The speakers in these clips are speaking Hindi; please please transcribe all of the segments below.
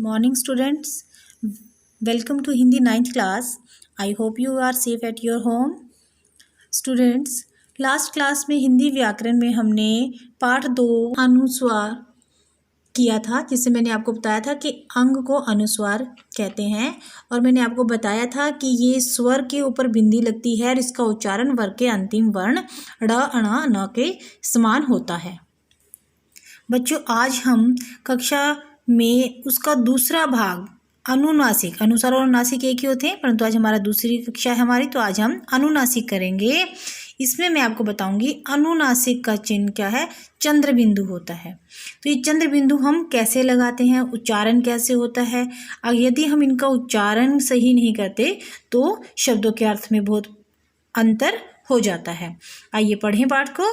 Morning students, welcome to Hindi 9th class. I hope you are safe at your home. Students, last class में हिंदी व्याकरण में हमने पाठ 2 अनुस्वार किया था, जिससे मैंने आपको बताया था कि अंग को अनुस्वार कहते हैं और मैंने आपको बताया था कि ये स्वर के ऊपर बिंदी लगती है और इसका उच्चारण वर्ग के अंतिम वर्ण ड़ अण न के समान होता है। बच्चों, आज हम कक्षा में उसका दूसरा भाग अनुनासिक, अनुस्वार और अनुनासिक एक ही होते हैं, परंतु आज हमारा दूसरी कक्षा है हमारी, तो आज हम अनुनासिक करेंगे। इसमें मैं आपको बताऊंगी अनुनासिक का चिन्ह क्या है, चंद्र बिंदु होता है। तो ये चंद्र बिंदु हम कैसे लगाते हैं, उच्चारण कैसे होता है, और यदि हम इनका उच्चारण सही नहीं करते तो शब्दों के अर्थ में बहुत अंतर हो जाता है। आइए पढ़ें पाठ को।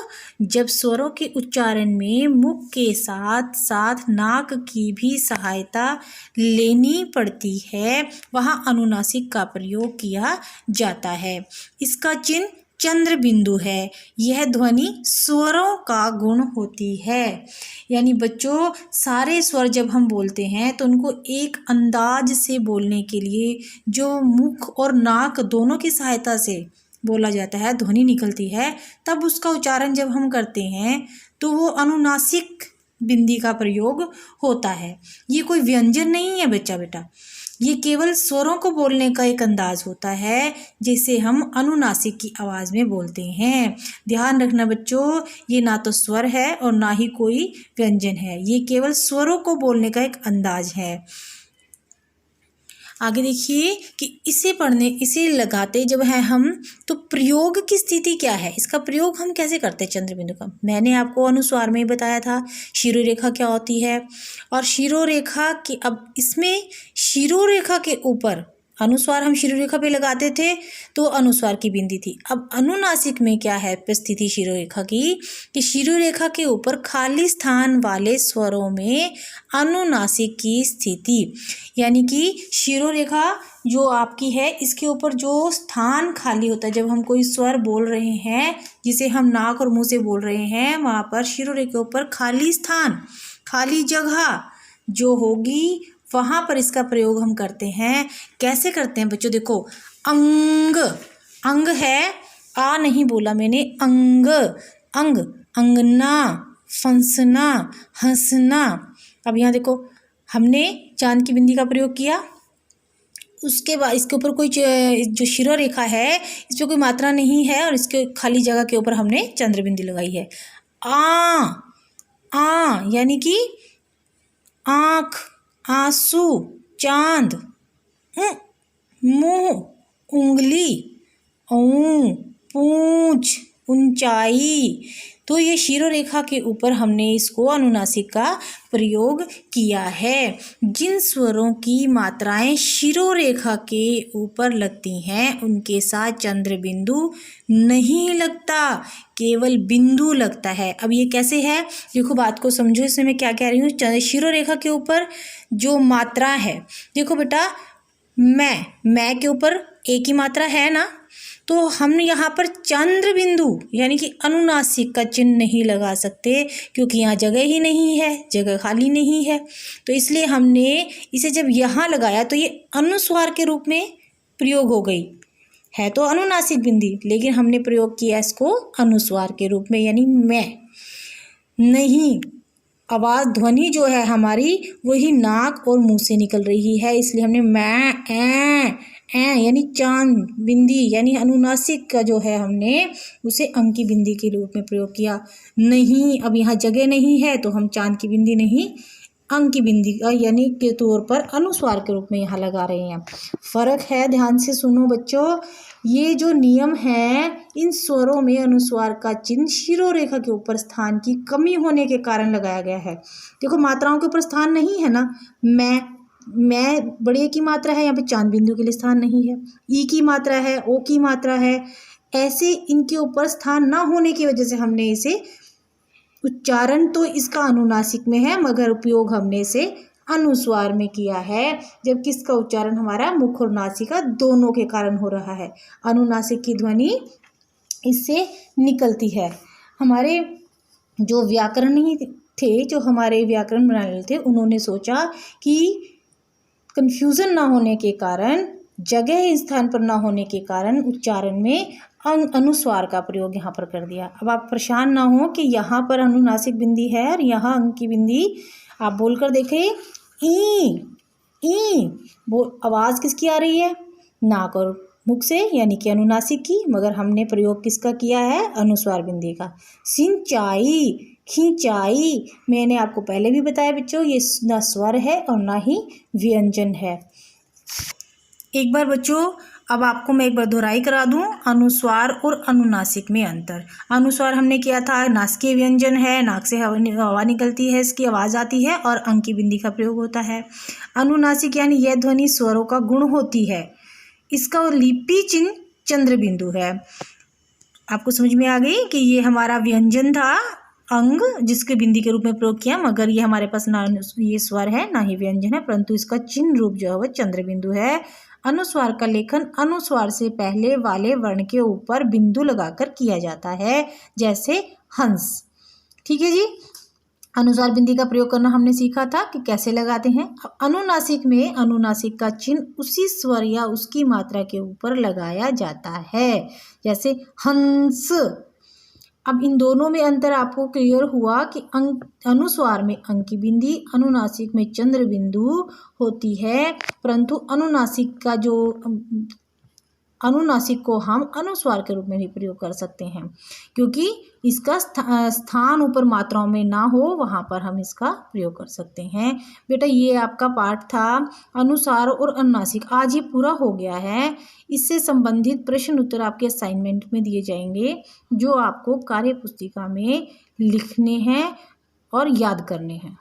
जब स्वरों के उच्चारण में मुख के साथ साथ नाक की भी सहायता लेनी पड़ती है, वहाँ अनुनासिक का प्रयोग किया जाता है। इसका चिन्ह चंद्र बिंदु है। यह ध्वनि स्वरों का गुण होती है। यानी बच्चों, सारे स्वर जब हम बोलते हैं तो उनको एक अंदाज से बोलने के लिए जो मुख और नाक दोनों की सहायता से बोला जाता है, ध्वनि निकलती है, तब उसका उच्चारण जब हम करते हैं तो वो अनुनासिक बिंदी का प्रयोग होता है। ये कोई व्यंजन नहीं है बेटा, ये केवल स्वरों को बोलने का एक अंदाज होता है, जिसे हम अनुनासिक की आवाज़ में बोलते हैं। ध्यान रखना बच्चों, ये ना तो स्वर है और ना ही कोई व्यंजन है, ये केवल स्वरों को बोलने का एक अंदाज है। आगे देखिए कि इसे लगाते जब है हम, तो प्रयोग की स्थिति क्या है, इसका प्रयोग हम कैसे करते हैं चंद्र बिंदु का। मैंने आपको अनुस्वार में ही बताया था शिरोरेखा क्या होती है, और शिरोरेखा की, अब इसमें शिरोरेखा के ऊपर अनुस्वार हम शिरोरेखा पे लगाते थे तो अनुस्वार की बिंदी थी। अब अनुनासिक में क्या है परिस्थिति शिरोरेखा की, कि शिरोरेखा के ऊपर खाली स्थान वाले स्वरों में अनुनासिक की स्थिति, यानी कि शिरोरेखा जो आपकी है इसके ऊपर जो स्थान खाली होता है, जब हम कोई स्वर बोल रहे हैं जिसे हम नाक और मुंह से बोल रहे हैं, वहाँ पर शिरोरेखा के ऊपर खाली स्थान, खाली जगह जो होगी, वहाँ पर इसका प्रयोग हम करते हैं। कैसे करते हैं बच्चों, देखो अंग, अंग है, आ नहीं बोला मैंने, अंग, अंग, अंगना, फंसना, हंसना। अब यहाँ देखो हमने चांद की बिंदी का प्रयोग किया, उसके बाद इसके ऊपर कोई जो शिरोरेखा है इस पर कोई मात्रा नहीं है और इसके खाली जगह के ऊपर हमने चंद्र बिंदी लगाई है। आ यानी कि आँख, आंसू, चांद, मुंह, उंगली, पूंछ, ऊंचाई। तो ये शिरोरेखा के ऊपर हमने इसको अनुनासिक का प्रयोग किया है। जिन स्वरों की मात्राएं शिरोरेखा के ऊपर लगती हैं उनके साथ चंद्र बिंदु नहीं लगता, केवल बिंदु लगता है। अब ये कैसे है, देखो बात को समझो, इसमें मैं क्या कह रही हूँ। शिरोरेखा के ऊपर जो मात्रा है, देखो बेटा, मैं के ऊपर एक ही मात्रा है ना, तो हम यहाँ पर चंद्र बिंदु यानी कि अनुनासिक का चिन्ह नहीं लगा सकते, क्योंकि यहाँ जगह ही नहीं है, जगह खाली नहीं है। तो इसलिए हमने इसे जब यहाँ लगाया तो ये अनुस्वार के रूप में प्रयोग हो गई, है तो अनुनासिक बिंदी, लेकिन हमने प्रयोग किया इसको अनुस्वार के रूप में, यानी मैं नहीं, आवाज़ ध्वनि जो है हमारी वही नाक और मुंह से निकल रही है, इसलिए हमने मैं यानी चांद बिंदी यानी अनुनासिक का जो है हमने उसे अंग की बिंदी के रूप में प्रयोग किया। नहीं, अब यहाँ जगह नहीं है तो हम चांद की बिंदी नहीं, अंग की बिंदी का यानी के तौर पर अनुस्वार के रूप में यहाँ लगा रहे हैं। फर्क है, ध्यान से सुनो बच्चों। ये जो नियम है, इन स्वरों में अनुस्वार का चिन्ह शिरोरेखा के ऊपर स्थान की कमी होने के कारण लगाया गया है। देखो मात्राओं के ऊपर स्थान नहीं है ना, मैं बड़े की मात्रा है, यहाँ पे चांद बिंदु के लिए स्थान नहीं है, ई की मात्रा है, ओ की मात्रा है, ऐसे इनके ऊपर स्थान ना होने की वजह से हमने इसे, उच्चारण तो इसका अनुनासिक में है मगर उपयोग हमने इसे अनुस्वार में किया है, जबकि इसका उच्चारण हमारा मुख और नासिका दोनों के कारण हो रहा है। अनुनासिक की ध्वनि इससे निकलती है। हमारे जो व्याकरण थे, जो हमारे व्याकरण बनाने थे, उन्होंने सोचा कि कन्फ्यूज़न ना होने के कारण, जगह स्थान पर ना होने के कारण उच्चारण में अनुस्वार का प्रयोग यहाँ पर कर दिया। अब आप परेशान ना हो कि यहाँ पर अनुनासिक बिंदी है और यहाँ अंक की बिंदी। आप बोलकर देखें, ई आवाज़ किसकी आ रही है? नाक और मुख से, यानी कि अनुनासिक की, मगर हमने प्रयोग किसका किया है? अनुस्वार बिंदी का। सिंचाई, खिंचाई, मैंने आपको पहले भी बताया बच्चों, ये ना स्वर है और ना ही व्यंजन है। एक बार बच्चों, अब आपको मैं एक बार दोहराई करा दूं, अनुस्वार और अनुनासिक में अंतर। अनुस्वार हमने किया था, नासिकीय व्यंजन है, नाक से हवा निकलती है, इसकी आवाज़ आती है और अंक की बिंदी का प्रयोग होता है। अनुनासिक यानी यह ध्वनि स्वरों का गुण होती है, इसका लिपि चिन्ह चंद्र बिंदु है। आपको समझ में आ गई कि ये हमारा व्यंजन था, अंग, जिसके बिंदी के रूप में प्रयोग किया, मगर ये हमारे पास ना ये स्वर है ना ही व्यंजन है, परंतु इसका चिन्ह रूप जो है वह चंद्र बिंदु है। अनुस्वार का लेखन अनुस्वार से पहले वाले वर्ण के ऊपर बिंदु लगाकर किया जाता है, जैसे हंस। ठीक है जी, अनुस्वार बिंदी का प्रयोग करना हमने सीखा था कि कैसे लगाते हैं। अब अनुनासिक में अनुनासिक का चिन्ह उसी स्वर या उसकी मात्रा के ऊपर लगाया जाता है, जैसे हंस। अब इन दोनों में अंतर आपको क्लियर हुआ कि अनुस्वार में अंक की बिंदी, अनुनासिक में चंद्र बिंदु होती है, परंतु अनुनासिक को हम अनुस्वार के रूप में भी प्रयोग कर सकते हैं, क्योंकि इसका स्थान ऊपर मात्राओं में ना हो, वहाँ पर हम इसका प्रयोग कर सकते हैं। बेटा, ये आपका पाठ था अनुस्वार और अनुनासिक, आज ये पूरा हो गया है। इससे संबंधित प्रश्न उत्तर आपके असाइनमेंट में दिए जाएंगे, जो आपको कार्य पुस्तिका में लिखने हैं और याद करने हैं।